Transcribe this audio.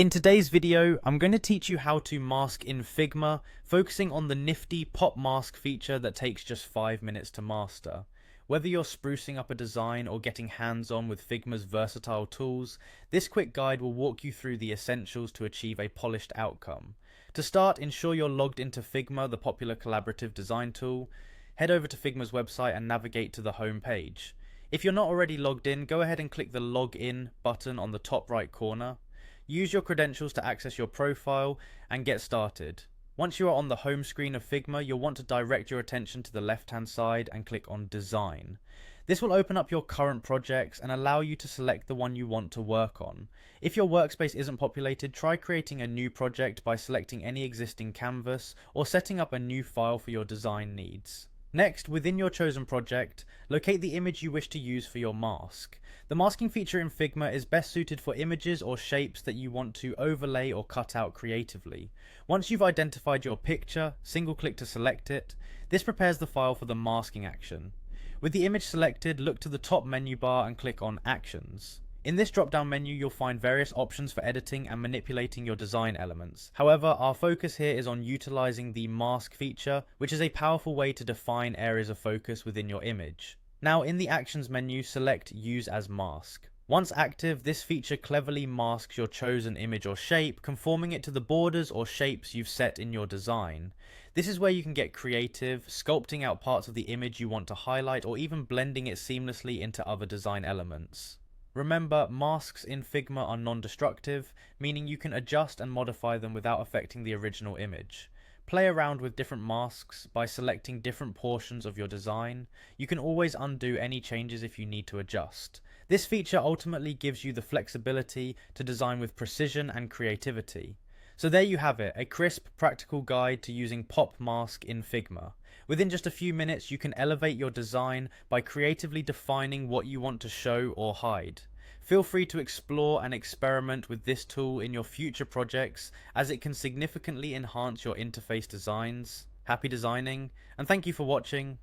In today's video, I'm going to teach you how to mask in Figma, focusing on the nifty pop mask feature that takes just 5 minutes to master. Whether you're sprucing up a design or getting hands-on with Figma's versatile tools, this quick guide will walk you through the essentials to achieve a polished outcome. To start, ensure you're logged into Figma, the popular collaborative design tool. Head over to Figma's website and navigate to the home page. If you're not already logged in, go ahead and click the Login button on the top right corner. Use your credentials to access your profile and get started. Once you are on the home screen of Figma, you'll want to direct your attention to the left-hand side and click on Design. This will open up your current projects and allow you to select the one you want to work on. If your workspace isn't populated, try creating a new project by selecting any existing canvas or setting up a new file for your design needs. Next, within your chosen project, locate the image you wish to use for your mask. The masking feature in Figma is best suited for images or shapes that you want to overlay or cut out creatively. Once you've identified your picture, single click to select it. This prepares the file for the masking action. With the image selected, look to the top menu bar and click on Actions. In this drop-down menu, you'll find various options for editing and manipulating your design elements. However, our focus here is on utilizing the mask feature, which is a powerful way to define areas of focus within your image. Now, in the Actions menu, select Use as Mask. Once active, this feature cleverly masks your chosen image or shape, conforming it to the borders or shapes you've set in your design. This is where you can get creative, sculpting out parts of the image you want to highlight, or even blending it seamlessly into other design elements. Remember, masks in Figma are non-destructive, meaning you can adjust and modify them without affecting the original image. Play around with different masks by selecting different portions of your design. You can always undo any changes if you need to adjust. This feature ultimately gives you the flexibility to design with precision and creativity. So there you have it, a crisp, practical guide to using Pop Mask in Figma. Within just a few minutes, you can elevate your design by creatively defining what you want to show or hide. Feel free to explore and experiment with this tool in your future projects, as it can significantly enhance your interface designs. Happy designing, and thank you for watching.